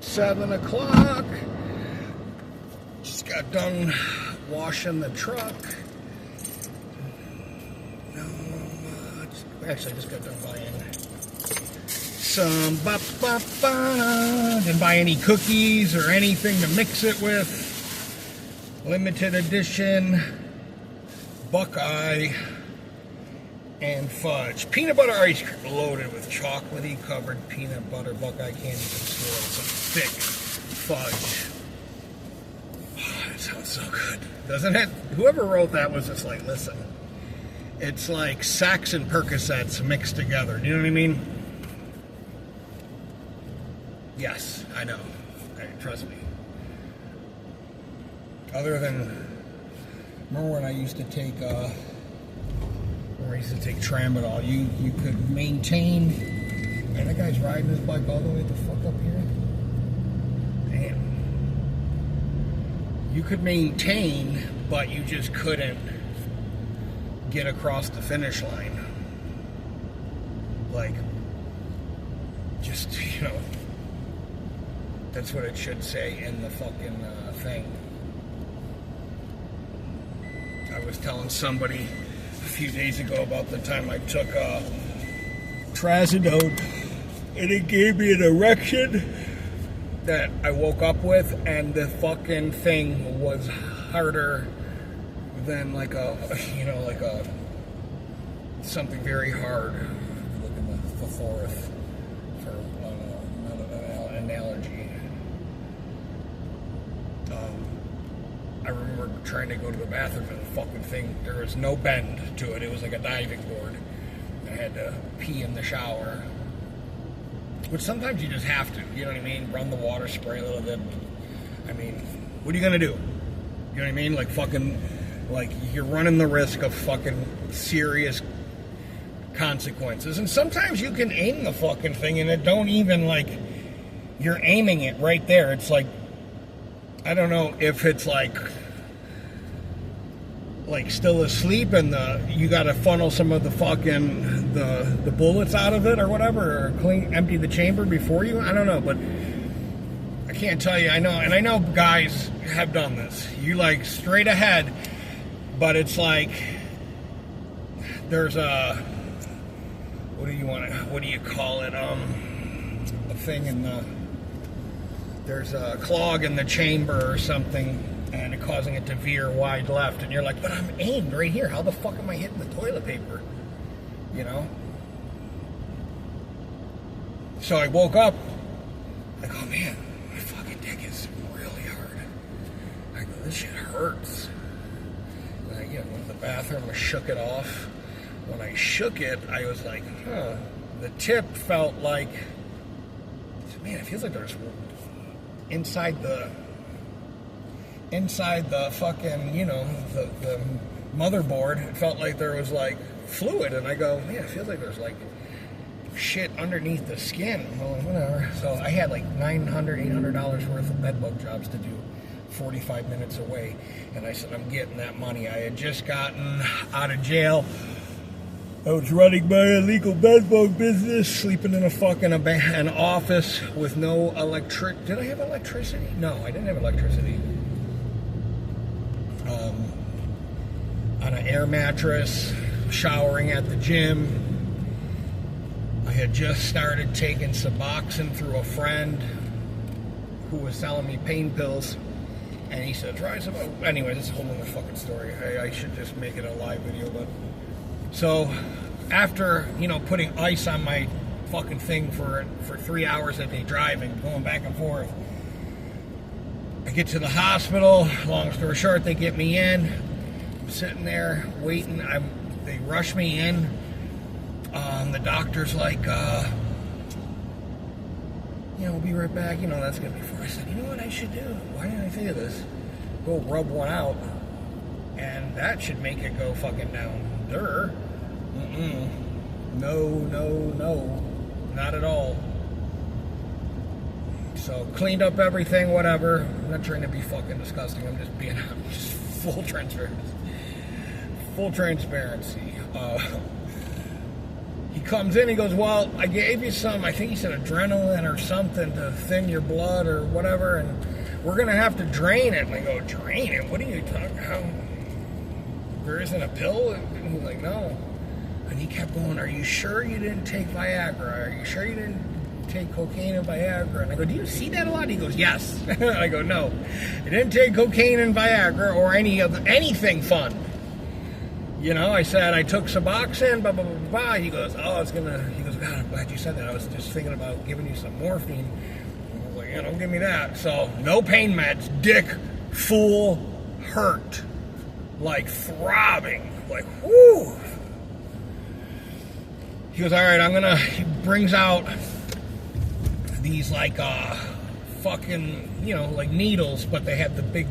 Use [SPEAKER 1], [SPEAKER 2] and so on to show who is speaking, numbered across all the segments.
[SPEAKER 1] 7 o'clock. Just got done washing the truck. Actually, I just got done buying some didn't buy any cookies or anything to mix it with. Limited edition Buckeye and fudge. Peanut butter ice cream loaded with chocolatey covered peanut butter Buckeye candy concealed. Some thick fudge. Oh, that sounds so good, doesn't it? Whoever wrote that was just like, listen, it's like Sax and Percocets mixed together. Do you know what I mean? Yes, I know. Hey, trust me. Other than, remember when I used to take Tramadol, you could maintain, man, that guy's riding his bike all the way the fuck up here. Damn. You could maintain, but you just couldn't get across the finish line. Like, just, you know, that's what it should say in the fucking thing. I was telling somebody a few days ago about the time I took trazodone and it gave me an erection that I woke up with, and the fucking thing was harder than like a, you know, like a something very hard. Look at the thesaurus for an analogy. I remember trying to go to the bathroom and the fucking thing, there was no bend to it. It was like a diving board. I had to pee in the shower. Which sometimes you just have to, you know what I mean? Run the water, spray a little bit. I mean, what are you gonna do? You know what I mean? Like fucking, like you're running the risk of fucking serious consequences. And sometimes you can aim the fucking thing and it don't even, like, you're aiming it right there. It's like, I don't know if it's like still asleep and you got to funnel some of the fucking the bullets out of it or whatever, or empty the chamber before you. I don't know, but I can't tell you. I know guys have done this. You like straight ahead, but it's like there's a what do you call it? A thing in the. There's a clog in the chamber or something, and it causing it to veer wide left, and you're like, but I'm aimed right here. How the fuck am I hitting the toilet paper? You know? So I woke up, like, oh man, my fucking dick is really hard. I go, this shit hurts. And I went to the bathroom, I shook it off. When I shook it, I was like, huh. The tip felt like, man, it feels like there's inside the fucking, you know, the motherboard, it felt like there was like fluid, and I go, man, it feels like there's like shit underneath the skin. Well, whatever. So I had like $800 worth of bedbug jobs to do 45 minutes away, and I said, I'm getting that money. I had just gotten out of jail. I was running my illegal bedbug business, sleeping in a fucking an office with no electric. Did I have electricity? No, I didn't have electricity. On an air mattress, showering at the gym. I had just started taking Suboxone through a friend who was selling me pain pills, and he said, try some. Anyway, this is a whole other fucking story. I should just make it a live video, but. So, after, you know, putting ice on my fucking thing for 3 hours a day driving, going back and forth, I get to the hospital. Long story short, they get me in. I'm sitting there waiting. They rush me in. The doctor's like, we'll be right back. You know, that's going to be fun. I said, you know what I should do? Why didn't I think of this? Go rub one out. And that should make it go fucking down. No, not at all. So cleaned up everything, whatever. I'm not trying to be fucking disgusting. I'm just being just full transparency. He comes in, he goes, well, I gave you some, I think he said adrenaline or something to thin your blood or whatever, and we're going to have to drain it. And I go, drain it? What are you talking about? There isn't a pill? And he's like, no. And he kept going, are you sure you didn't take Viagra? Are you sure you didn't take cocaine and Viagra? And I go, do you see that a lot? He goes, yes. I go, no. I didn't take cocaine and Viagra or anything fun. You know, I said, I took Suboxone, blah, blah, blah, blah. He goes, oh, he goes, God, I'm glad you said that. I was just thinking about giving you some morphine. I was like, yeah, don't give me that. So, no pain meds. Dick full hurt. Like throbbing. Like, whoo. He goes, all right, he brings out these like fucking, you know, like needles, but they have the big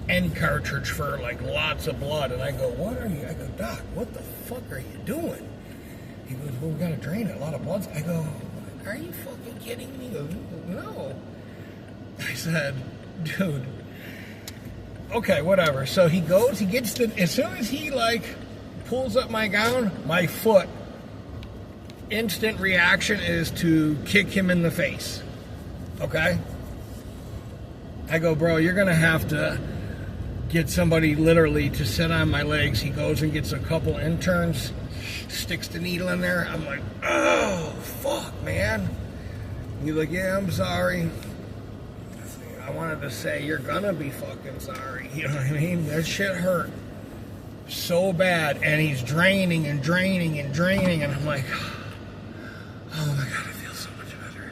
[SPEAKER 1] end cartridge for like lots of blood. And I go, what are you? I go, Doc, what the fuck are you doing? He goes, well, we gotta drain it, a lot of blood. I go, are you fucking kidding me? He goes, no. I said, dude, okay, whatever. So he goes, he gets as soon as he like pulls up my gown, my foot, instant reaction is to kick him in the face. Okay? I go, bro, you're gonna have to get somebody literally to sit on my legs. He goes and gets a couple interns, sticks the needle in there. I'm like, oh, fuck, man. He's like, yeah, I'm sorry. I wanted to say, you're gonna be fucking sorry. You know what I mean? That shit hurt so bad. And he's draining and draining and draining. And I'm like, oh my God, I feel so much better.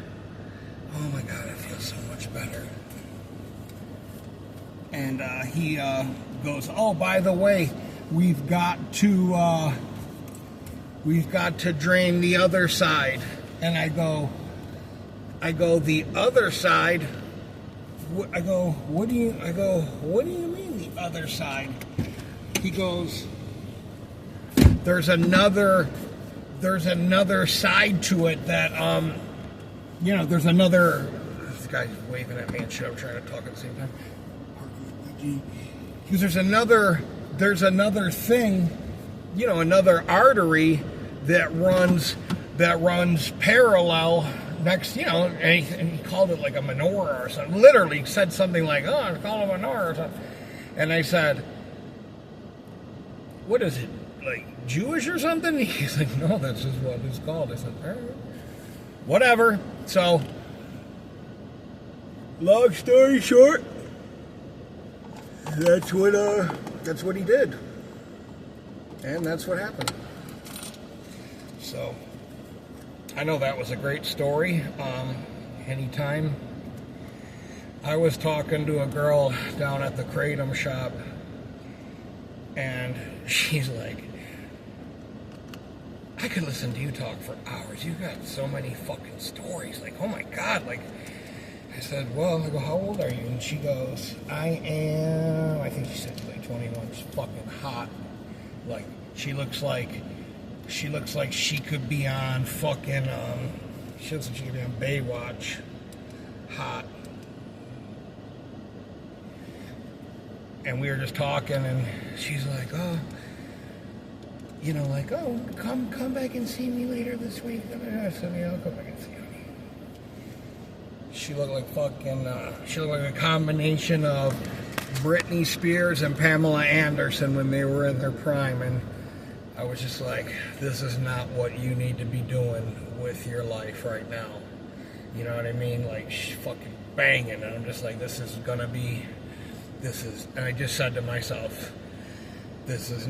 [SPEAKER 1] Oh my God, I feel so much better. And he goes, oh, by the way, we've got to drain the other side. And I go, the other side? I go, what do you mean the other side? He goes, there's another side to it that, you know, there's another, this guy's waving at me and shit, I'm trying to talk at the same time. Because there's another thing, you know, another artery that runs parallel next, you know, and he called it like a menorah or something. Literally said something like, oh, I call it a menorah or something. And I said, what is it, like Jewish or something? He's like, no, that's just what it's called. I said, all right, whatever. So, long story short, that's what he did. And that's what happened. So, I know that was a great story. Anytime. I was talking to a girl down at the Kratom shop, and she's like, I could listen to you talk for hours. You got so many fucking stories. Like, oh my God. Like, I said, well, I go, how old are you? And she goes, I think she said like 21. She's fucking hot. Like, she looks like she could be on fucking, she looks like she could be on Baywatch. Hot. And we were just talking, and she's like, oh, you know, like, oh, come back and see me later this week. I said, yeah, I'll come back and see you. She looked like fucking, she looked like a combination of Britney Spears and Pamela Anderson when they were in their prime, and I was just like, this is not what you need to be doing with your life right now. You know what I mean? Like, fucking banging, and I'm just like, and I just said to myself, this is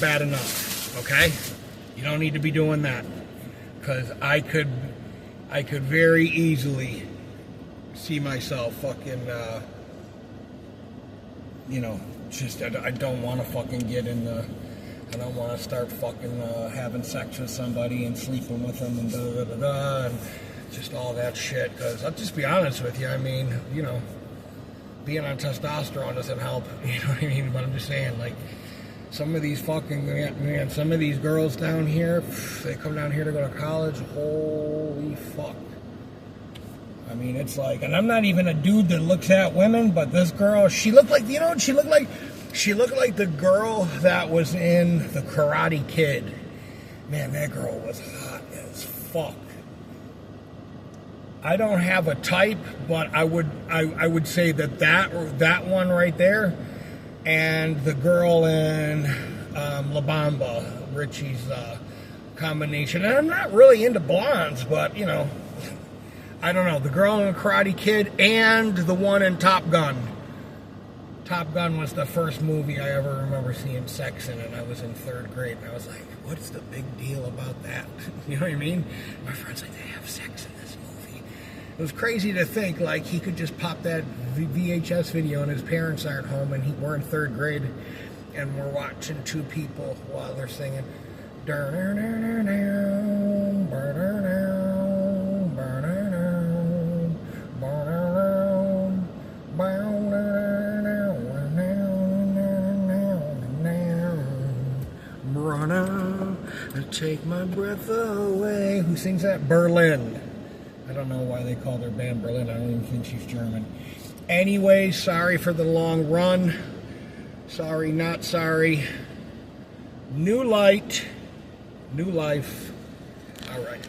[SPEAKER 1] bad enough, okay? You don't need to be doing that, because I could very easily see myself fucking, you know, just, I don't want to fucking get in I don't want to start fucking having sex with somebody and sleeping with them and da-da-da-da-da, and just all that shit, because I'll just be honest with you, I mean, you know, being on testosterone doesn't help, you know what I mean, but I'm just saying, like, some of these fucking, man, some of these girls down here, they come down here to go to college, holy fuck. I mean, it's like, and I'm not even a dude that looks at women, but this girl, she looked like, you know what she looked like? She looked like the girl that was in The Karate Kid. Man, that girl was hot as fuck. I don't have a type, but I would say that one right there, and the girl in La Bamba, Richie's combination. And I'm not really into blondes, but you know, I don't know. The girl in The Karate Kid and the one in Top Gun. Top Gun was the first movie I ever remember seeing sex in, and I was in 3rd grade, and I was like, what's the big deal about that? You know what I mean? My friend's like, they have sex in this movie. It was crazy to think, like, he could just pop that VHS video and his parents aren't home, and we're in 3rd grade, and we're watching two people while they're singing. Take my breath away. Who sings that? Berlin. I don't know why they call their band Berlin. I don't even think she's German. Anyway, sorry for the long run. Sorry, not sorry. New light, new life. All right.